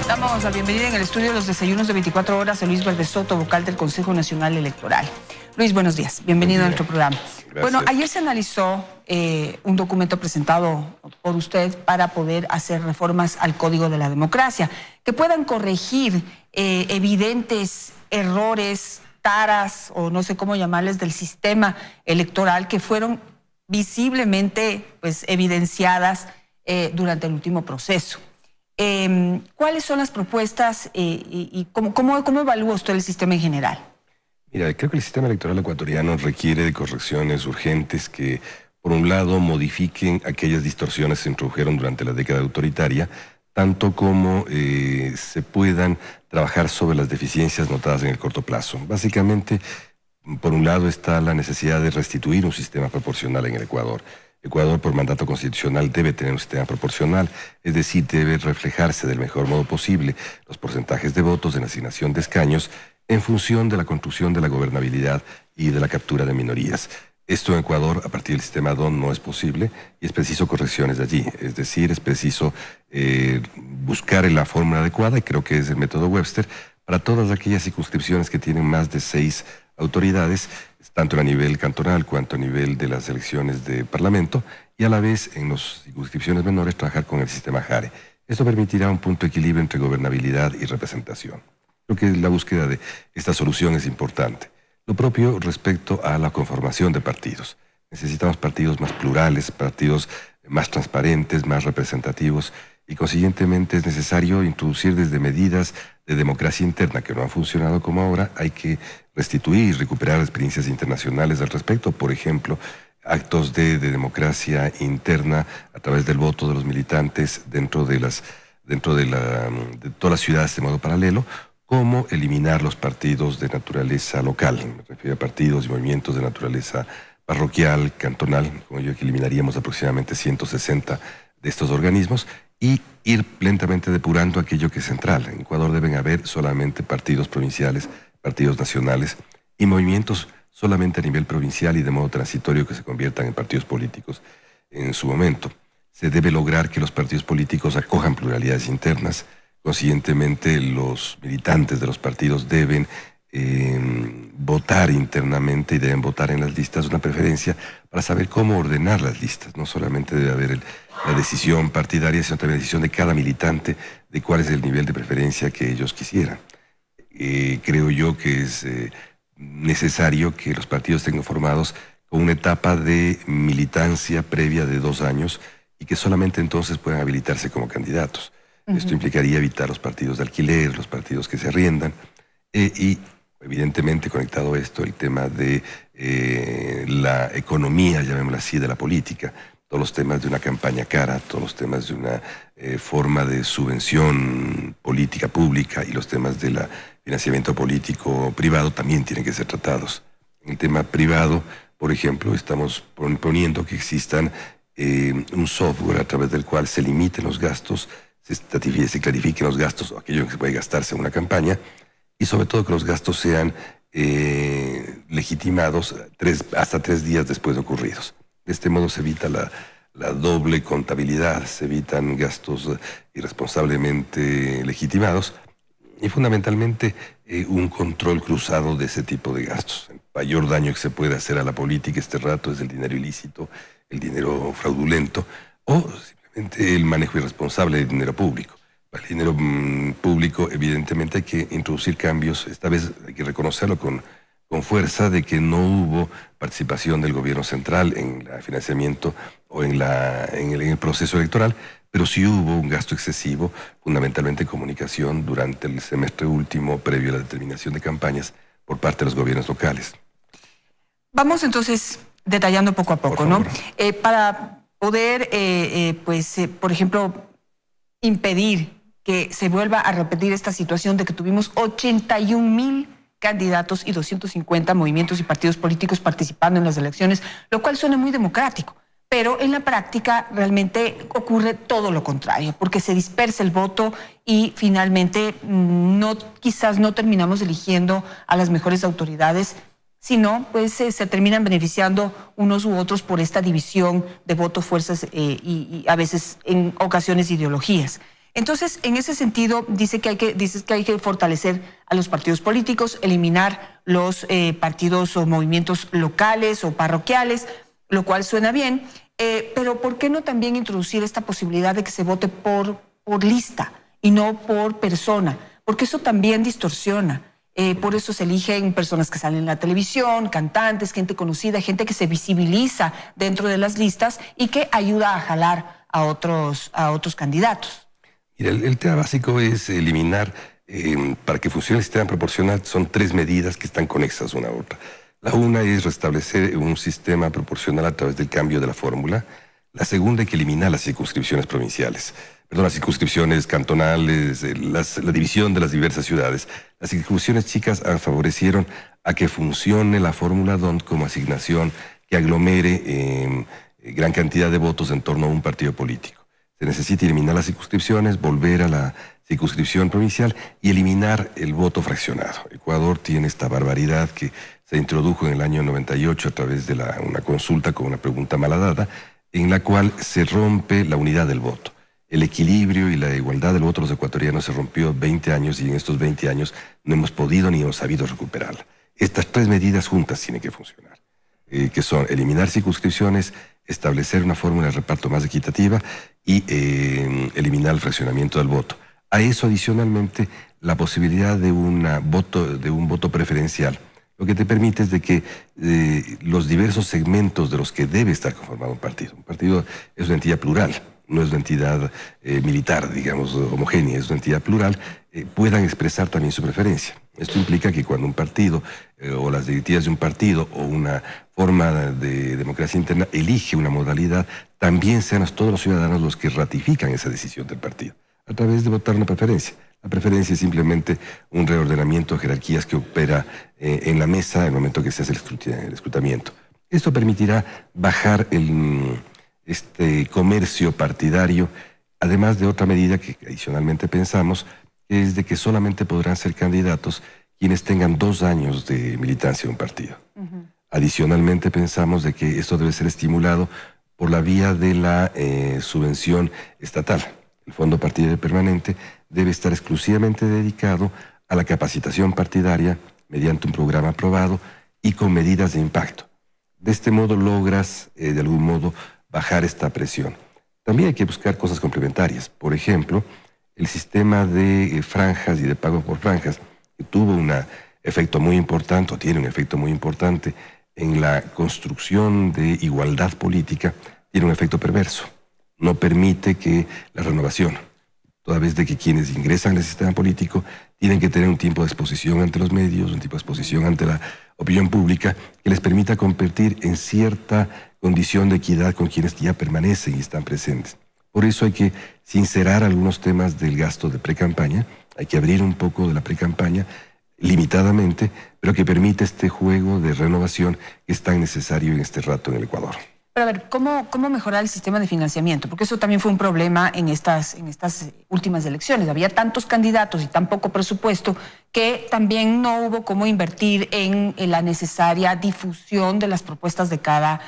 Damos la bienvenida en el estudio de los desayunos de 24 horas a Luis Verde Soto, vocal del Consejo Nacional Electoral. Luis, buenos días. Bienvenido a nuestro programa. Gracias. Bueno, ayer se analizó un documento presentado por usted para poder hacer reformas al Código de la Democracia que puedan corregir evidentes errores, taras o no sé cómo llamarles del sistema electoral que fueron visiblemente evidenciadas durante el último proceso. ¿Cuáles son las propuestas y cómo evalúa usted el sistema en general? Mira, creo que el sistema electoral ecuatoriano requiere de correcciones urgentes que, por un lado, modifiquen aquellas distorsiones que se introdujeron durante la década autoritaria, tanto como se puedan trabajar sobre las deficiencias notadas en el corto plazo. Básicamente, por un lado está la necesidad de restituir un sistema proporcional en el Ecuador. Ecuador, por mandato constitucional, debe tener un sistema proporcional, es decir, debe reflejarse del mejor modo posible los porcentajes de votos en la asignación de escaños en función de la construcción de la gobernabilidad y de la captura de minorías. Esto en Ecuador, a partir del sistema DON, no es posible y es preciso correcciones de allí. Es decir, es preciso buscar la fórmula adecuada, y creo que es el método Webster, para todas aquellas circunscripciones que tienen más de 6 autoridades, tanto a nivel cantonal cuanto a nivel de las elecciones de parlamento, y a la vez en las circunscripciones menores trabajar con el sistema JARE. Esto permitirá un punto de equilibrio entre gobernabilidad y representación. Creo que la búsqueda de esta solución es importante. Lo propio respecto a la conformación de partidos. Necesitamos partidos más plurales, partidos más transparentes, más representativos, y consiguientemente es necesario introducir desde medidas de democracia interna que no han funcionado como ahora. Hay que restituir y recuperar experiencias internacionales al respecto, por ejemplo, actos de democracia interna a través del voto de los militantes dentro de todas las ciudades de modo paralelo, como eliminar los partidos de naturaleza local. Me refiero a partidos y movimientos de naturaleza parroquial, cantonal, como yo, que eliminaríamos aproximadamente 160 de estos organismos, y ir lentamente depurando aquello que es central. En Ecuador deben haber solamente partidos provinciales, partidos nacionales y movimientos solamente a nivel provincial y de modo transitorio que se conviertan en partidos políticos en su momento. Se debe lograr que los partidos políticos acojan pluralidades internas. Consiguientemente, los militantes de los partidos deben votar internamente y deben votar en las listas una preferencia para saber cómo ordenar las listas. No solamente debe haber la decisión partidaria, sino también la decisión de cada militante de cuál es el nivel de preferencia que ellos quisieran. Creo yo que es necesario que los partidos estén formados con una etapa de militancia previa de 2 años y que solamente entonces puedan habilitarse como candidatos. Esto implicaría evitar los partidos de alquiler, los partidos que se arriendan, y evidentemente conectado a esto el tema de la economía, llamémosla así, de la política, todos los temas de una campaña cara, todos los temas de una forma de subvención política pública y los temas del financiamiento político privado también tienen que ser tratados. En el tema privado, por ejemplo, estamos proponiendo que existan un software a través del cual se limiten los gastos, se clarifiquen los gastos, aquello que se puede gastarse en una campaña, y sobre todo que los gastos sean legitimados hasta 3 días después de ocurridos. De este modo se evita la doble contabilidad, se evitan gastos irresponsablemente legitimados y fundamentalmente un control cruzado de ese tipo de gastos. El mayor daño que se puede hacer a la política este rato es el dinero ilícito, el dinero fraudulento o simplemente el manejo irresponsable del dinero público. Para el dinero público, evidentemente, hay que introducir cambios. Esta vez hay que reconocerlo con fuerza, de que no hubo participación del gobierno central en el financiamiento o en el proceso electoral, pero sí hubo un gasto excesivo, fundamentalmente en comunicación, durante el semestre último, previo a la determinación de campañas por parte de los gobiernos locales. Vamos entonces detallando poco a poco, ¿no? Para poder, por ejemplo, impedir que se vuelva a repetir esta situación de que tuvimos 81,000 candidatos y 250 movimientos y partidos políticos participando en las elecciones, lo cual suena muy democrático, pero en la práctica realmente ocurre todo lo contrario, porque se dispersa el voto y finalmente quizás no terminamos eligiendo a las mejores autoridades, sino pues se terminan beneficiando unos u otros por esta división de votos, fuerzas y a veces en ocasiones ideologías. Entonces, en ese sentido, dices que hay que fortalecer a los partidos políticos, eliminar los partidos o movimientos locales o parroquiales, lo cual suena bien, pero ¿por qué no también introducir esta posibilidad de que se vote por lista y no por persona? Porque eso también distorsiona. Por eso se eligen personas que salen en la televisión, cantantes, gente conocida, gente que se visibiliza dentro de las listas y que ayuda a jalar a otros candidatos. Mira, el tema básico es eliminar, para que funcione el sistema proporcional, son 3 medidas que están conexas una a otra. La una es restablecer un sistema proporcional a través del cambio de la fórmula. La segunda, hay que eliminar las circunscripciones provinciales. Perdón, las circunscripciones cantonales, la división de las diversas ciudades. Las circunscripciones chicas favorecieron a que funcione la fórmula DONT como asignación que aglomere gran cantidad de votos en torno a un partido político. Se necesita eliminar las circunscripciones, volver a la circunscripción provincial y eliminar el voto fraccionado. Ecuador tiene esta barbaridad que se introdujo en el año 98 a través de una consulta con una pregunta malhadada, en la cual se rompe la unidad del voto. El equilibrio y la igualdad del voto de los ecuatorianos se rompió 20 años y en estos 20 años no hemos podido ni hemos sabido recuperarla. Estas 3 medidas juntas tienen que funcionar, que son eliminar circunscripciones, establecer una fórmula de reparto más equitativa y eliminar el fraccionamiento del voto. A eso adicionalmente la posibilidad de un voto preferencial, lo que te permite es de que los diversos segmentos de los que debe estar conformado un partido es una entidad plural, no es una entidad militar, digamos, homogénea, es una entidad plural, puedan expresar también su preferencia. Esto implica que cuando un partido o las directivas de un partido o una forma de democracia interna elige una modalidad, también sean todos los ciudadanos los que ratifican esa decisión del partido, a través de votar una preferencia. La preferencia es simplemente un reordenamiento de jerarquías que opera en la mesa en el momento que se hace el escrutamiento. Esto permitirá bajar este comercio partidario, además de otra medida que adicionalmente pensamos, que es de que solamente podrán ser candidatos quienes tengan 2 años de militancia en un partido. Adicionalmente pensamos de que esto debe ser estimulado por la vía de la subvención estatal. El Fondo Partidario Permanente debe estar exclusivamente dedicado a la capacitación partidaria mediante un programa aprobado y con medidas de impacto. De este modo logras, de algún modo, bajar esta presión. También hay que buscar cosas complementarias. Por ejemplo, el sistema de franjas y de pago por franjas, que tuvo un efecto muy importante, o tiene un efecto muy importante en la construcción de igualdad política, tiene un efecto perverso. No permite que la renovación, toda vez de que quienes ingresan al sistema político tienen que tener un tiempo de exposición ante los medios, un tipo de exposición ante la opinión pública, que les permita competir en cierta condición de equidad con quienes ya permanecen y están presentes. Por eso hay que sincerar algunos temas del gasto de precampaña, hay que abrir un poco de la precampaña limitadamente, pero que permite este juego de renovación que es tan necesario en este rato en el Ecuador. Pero a ver, ¿cómo mejorar el sistema de financiamiento? Porque eso también fue un problema en estas últimas elecciones. Había tantos candidatos y tan poco presupuesto que también no hubo cómo invertir en la necesaria difusión de las propuestas de cada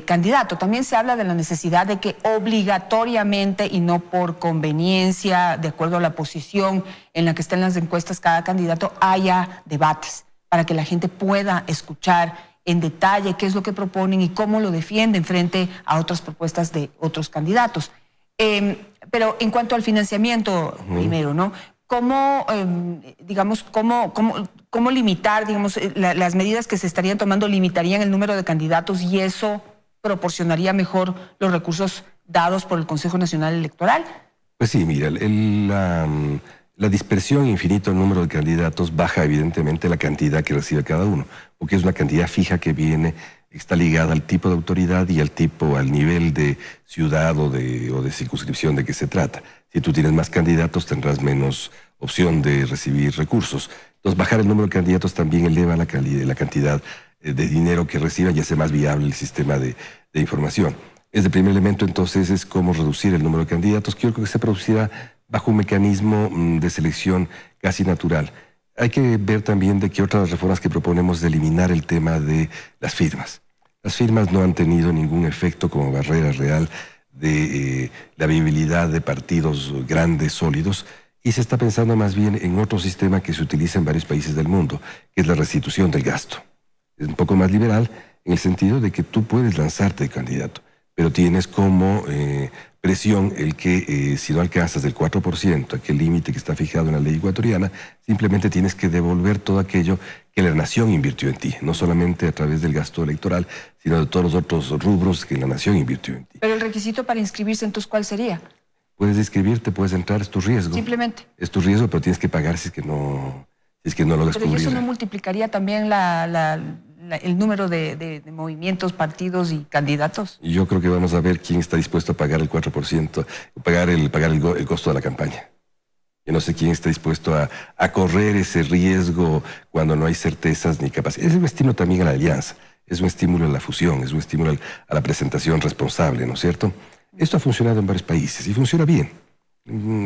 candidato. También se habla de la necesidad de que obligatoriamente y no por conveniencia, de acuerdo a la posición en la que estén las encuestas cada candidato, haya debates para que la gente pueda escuchar en detalle qué es lo que proponen y cómo lo defienden frente a otras propuestas de otros candidatos. Pero en cuanto al financiamiento, primero, ¿no? ¿Cómo limitar, digamos, las medidas que se estarían tomando limitarían el número de candidatos y eso proporcionaría mejor los recursos dados por el Consejo Nacional Electoral? Pues sí, mira, la dispersión infinita del número de candidatos baja evidentemente la cantidad que recibe cada uno, porque es una cantidad fija que está ligada al tipo de autoridad y al nivel de ciudad o de circunscripción de que se trata. Si tú tienes más candidatos tendrás menos opción de recibir recursos. Entonces bajar el número de candidatos también eleva la cantidad de dinero que reciban y hace más viable el sistema de información. El primer elemento entonces es cómo reducir el número de candidatos, que yo creo que se producirá bajo un mecanismo de selección casi natural. Hay que ver también de que otra de las reformas que proponemos es eliminar el tema de las firmas. Las firmas no han tenido ningún efecto como barrera real de la viabilidad de partidos grandes, sólidos, y se está pensando más bien en otro sistema que se utiliza en varios países del mundo, que es la restitución del gasto. Es un poco más liberal en el sentido de que tú puedes lanzarte de candidato, pero tienes como presión el que si no alcanzas el 4%, aquel límite que está fijado en la ley ecuatoriana, simplemente tienes que devolver todo aquello que la nación invirtió en ti, no solamente a través del gasto electoral, sino de todos los otros rubros que la nación invirtió en ti. Pero el requisito para inscribirse, entonces, ¿cuál sería? Puedes inscribirte, puedes entrar, es tu riesgo. Simplemente. Es tu riesgo, pero tienes que pagar si es que no logras cubrir. Pero eso no multiplicaría también el número de movimientos, partidos y candidatos. Yo creo que vamos a ver quién está dispuesto a pagar el 4%, pagar el costo de la campaña. Yo no sé quién está dispuesto a correr ese riesgo cuando no hay certezas ni capacidad. Es un estímulo también a la alianza, es un estímulo a la fusión, es un estímulo a la presentación responsable, ¿no es cierto? Esto ha funcionado en varios países y funciona bien.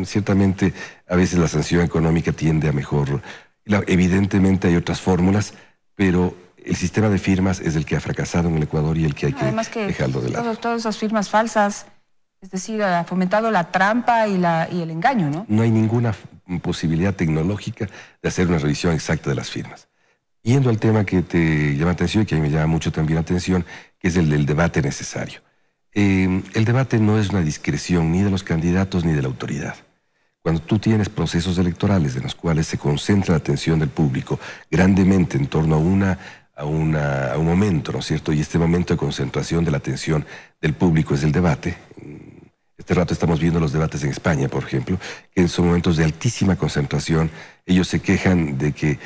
Ciertamente, a veces la sanción económica tiende a mejor. Evidentemente hay otras fórmulas, pero el sistema de firmas es el que ha fracasado en el Ecuador y el que hay que dejarlo de lado. Todas esas firmas falsas, es decir, ha fomentado la trampa y el engaño, ¿no? No hay ninguna posibilidad tecnológica de hacer una revisión exacta de las firmas. Yendo al tema que te llama atención y que a mí me llama mucho también la atención, que es el del debate necesario. El debate no es una discreción ni de los candidatos ni de la autoridad. Cuando tú tienes procesos electorales en los cuales se concentra la atención del público grandemente en torno a un momento, ¿no es cierto? Y este momento de concentración de la atención del público es el debate. Este rato estamos viendo los debates en España, por ejemplo, que son momentos de altísima concentración. Ellos se quejan de que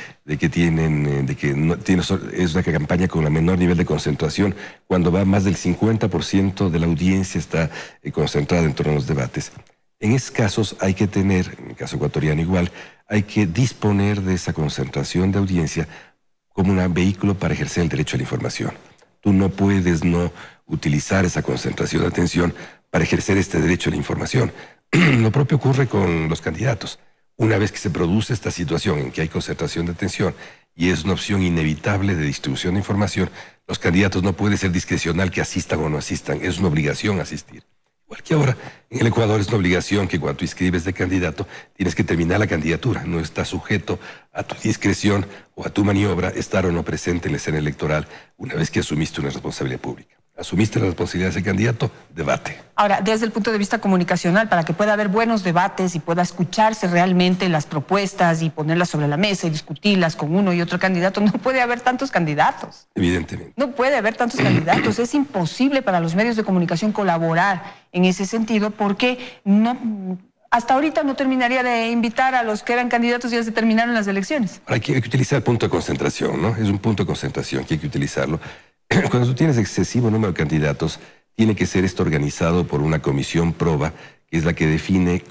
es una campaña con el menor nivel de concentración, cuando va más del 50% de la audiencia está concentrada en torno a los debates. En esos casos hay que tener, en el caso ecuatoriano igual, hay que disponer de esa concentración de audiencia como un vehículo para ejercer el derecho a la información. Tú no puedes no utilizar esa concentración de atención para ejercer este derecho a la información. Lo propio ocurre con los candidatos. Una vez que se produce esta situación en que hay concentración de atención y es una opción inevitable de distribución de información, los candidatos no puede ser discrecional que asistan o no asistan, es una obligación asistir. Igual que ahora, en el Ecuador es una obligación que cuando tú inscribes de candidato, tienes que terminar la candidatura, no está sujeto a tu discreción o a tu maniobra estar o no presente en la escena electoral una vez que asumiste una responsabilidad pública. Asumiste la responsabilidad de ese candidato, debate. Ahora, desde el punto de vista comunicacional, para que pueda haber buenos debates y pueda escucharse realmente las propuestas y ponerlas sobre la mesa y discutirlas con uno y otro candidato, no puede haber tantos candidatos. Evidentemente. No puede haber tantos candidatos. Es imposible para los medios de comunicación colaborar en ese sentido porque hasta ahorita no terminaría de invitar a los que eran candidatos y ya se terminaron las elecciones. Ahora, hay que utilizar el punto de concentración, ¿no? Es un punto de concentración que hay que utilizarlo. Cuando tú tienes excesivo número de candidatos, tiene que ser esto organizado por una comisión proba, que es la que define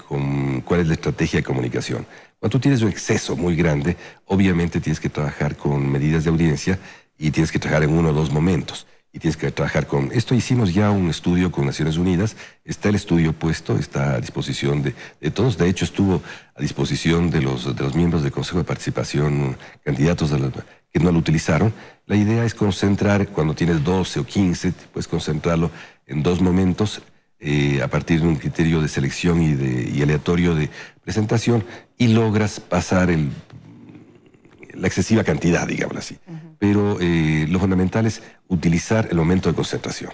cuál es la estrategia de comunicación. Cuando tú tienes un exceso muy grande, obviamente tienes que trabajar con medidas de audiencia y tienes que trabajar en uno o dos momentos. Y tienes que trabajar con... Esto hicimos ya un estudio con Naciones Unidas, está el estudio puesto, está a disposición de todos. De hecho, estuvo a disposición de los miembros del Consejo de Participación, candidatos que no lo utilizaron. La idea es concentrar, cuando tienes 12 o 15, puedes concentrarlo en dos momentos a partir de un criterio de selección y aleatorio de presentación y logras pasar la excesiva cantidad, digámoslo así. Pero lo fundamental es utilizar el momento de concentración.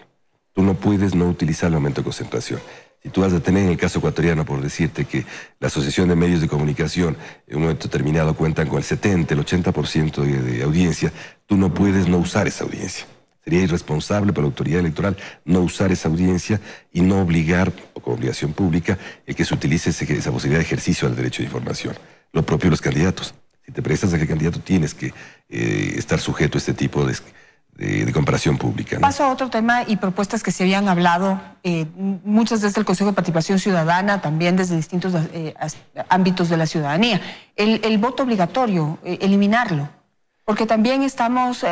Tú no puedes no utilizar el momento de concentración. Si tú vas a tener en el caso ecuatoriano, por decirte que la Asociación de Medios de Comunicación en un momento determinado cuentan con el 70, el 80% de audiencia, tú no puedes no usar esa audiencia. Sería irresponsable para la autoridad electoral no usar esa audiencia y no obligar, o con obligación pública, el que se utilice esa posibilidad de ejercicio del derecho de información. Lo propio de los candidatos. Si te prestas a que el candidato tienes que estar sujeto a este tipo de comparación pública, ¿no? Paso a otro tema y propuestas que se habían hablado, muchas desde el Consejo de Participación Ciudadana, también desde distintos ámbitos de la ciudadanía. El voto obligatorio, eliminarlo. Porque también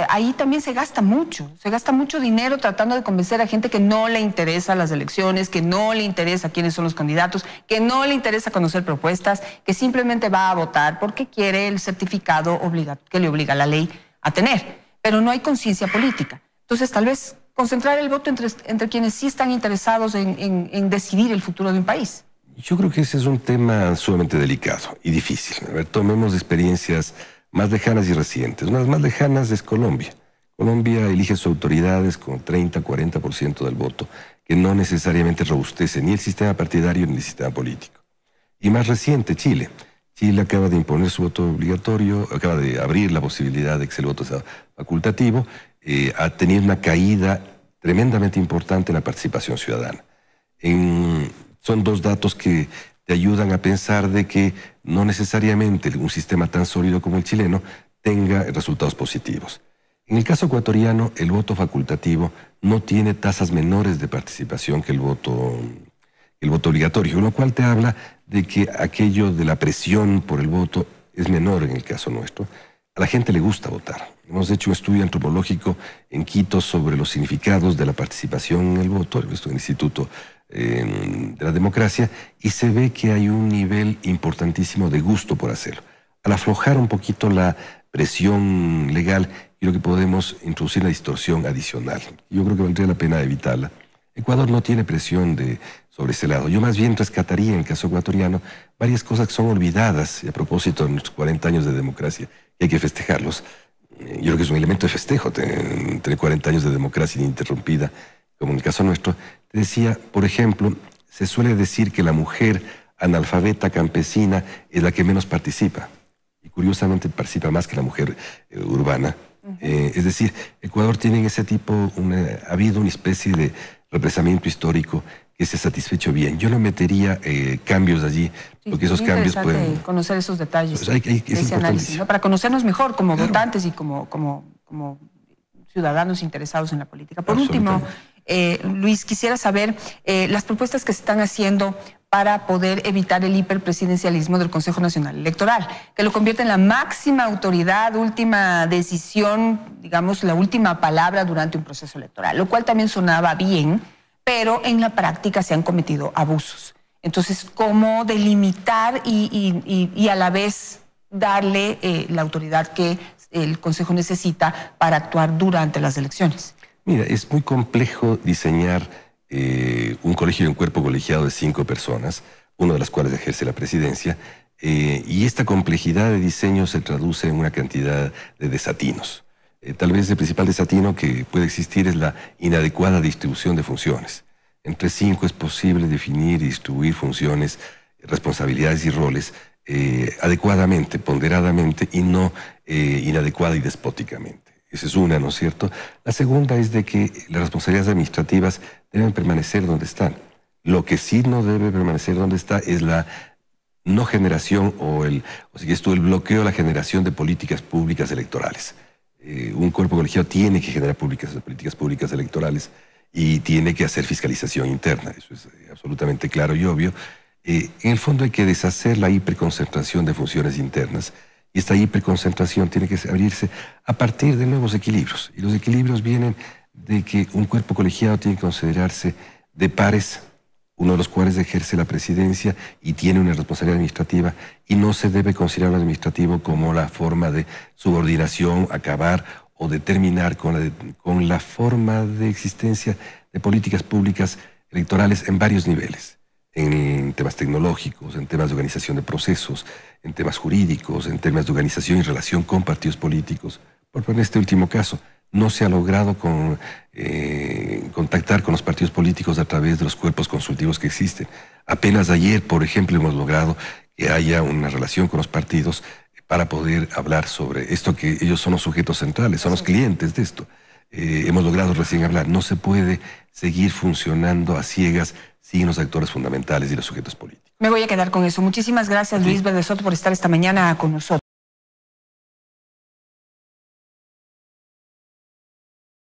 ahí también se gasta mucho dinero tratando de convencer a gente que no le interesa las elecciones, que no le interesa quiénes son los candidatos, que no le interesa conocer propuestas, que simplemente va a votar porque quiere el certificado que le obliga la ley a tener. Pero no hay conciencia política. Entonces, tal vez concentrar el voto entre quienes sí están interesados en decidir el futuro de un país. Yo creo que ese es un tema sumamente delicado y difícil. A ver, tomemos experiencias más lejanas y recientes. Una de las más lejanas es Colombia. Colombia elige sus autoridades con 30-40% del voto, que no necesariamente robustece ni el sistema partidario ni el sistema político. Y más reciente, Chile. Chile acaba de imponer su voto obligatorio, acaba de abrir la posibilidad de que el voto sea facultativo, ha tenido una caída tremendamente importante en la participación ciudadana. Son dos datos que te ayudan a pensar de que no necesariamente un sistema tan sólido como el chileno tenga resultados positivos. En el caso ecuatoriano, el voto facultativo no tiene tasas menores de participación que el voto obligatorio, lo cual te habla de que aquello de la presión por el voto es menor en el caso nuestro. A la gente le gusta votar. Hemos hecho un estudio antropológico en Quito sobre los significados de la participación en el voto, esto en el Instituto de la Democracia, y se ve que hay un nivel importantísimo de gusto por hacerlo. Al aflojar un poquito la presión legal, creo que podemos introducir una distorsión adicional. Yo creo que valdría la pena evitarla. Ecuador no tiene presión sobre ese lado. Yo más bien rescataría en el caso ecuatoriano varias cosas que son olvidadas, y a propósito de nuestros 40 años de democracia, que hay que festejarlos. Yo creo que es un elemento de festejo tener 40 años de democracia ininterrumpida, como en el caso nuestro. Te decía, por ejemplo, se suele decir que la mujer analfabeta campesina es la que menos participa. Y curiosamente participa más que la mujer urbana. Es decir, Ecuador tiene en ese tipo, ha habido una especie de represamiento histórico que se ha satisfecho bien. Yo no metería cambios allí, porque esos cambios pueden... conocer esos detalles, pues ese análisis, ¿no? Para conocernos mejor como votantes y como ciudadanos interesados en la política. Por último, Luis, quisiera saber las propuestas que se están haciendo para poder evitar el hiperpresidencialismo del Consejo Nacional Electoral, que lo convierte en la máxima autoridad, última decisión, digamos, la última palabra durante un proceso electoral, lo cual también sonaba bien, pero en la práctica se han cometido abusos. Entonces, ¿cómo delimitar y a la vez darle la autoridad que el Consejo necesita para actuar durante las elecciones? Mira, es muy complejo diseñar un colegio y un cuerpo colegiado de 5 personas, una de las cuales ejerce la presidencia, y esta complejidad de diseño se traduce en una cantidad de desatinos. Tal vez el principal desatino que puede existir es la inadecuada distribución de funciones. Entre 5 es posible definir y distribuir funciones, responsabilidades y roles adecuadamente, ponderadamente y no inadecuada y despóticamente. Esa es una, ¿no es cierto? La segunda es de que las responsabilidades administrativas deben permanecer donde están. Lo que sí no debe permanecer donde está es la no generación el bloqueo de la generación de políticas públicas electorales. Un cuerpo colegiado tiene que generar políticas públicas electorales y tiene que hacer fiscalización interna. Eso es absolutamente claro y obvio. En el fondo hay que deshacer la hiperconcentración de funciones internas. Y esta hiperconcentración tiene que abrirse a partir de nuevos equilibrios. Y los equilibrios vienen de que un cuerpo colegiado tiene que considerarse de pares, uno de los cuales ejerce la presidencia y tiene una responsabilidad administrativa, y no se debe considerar lo administrativo como la forma de subordinación, acabar o determinar con la forma de existencia de políticas públicas electorales en varios niveles. En temas tecnológicos, en temas de organización de procesos, en temas jurídicos, en temas de organización y relación con partidos políticos. Por ejemplo, en este último caso, no se ha logrado contactar con los partidos políticos a través de los cuerpos consultivos que existen. Apenas ayer, por ejemplo, hemos logrado que haya una relación con los partidos para poder hablar sobre esto, que ellos son los sujetos centrales, son los clientes de esto. Hemos logrado recién hablar. No se puede seguir funcionando a ciegas sin los actores fundamentales y los sujetos políticos. Me voy a quedar con eso. Muchísimas gracias, Luis Verde Soto, por estar esta mañana con nosotros.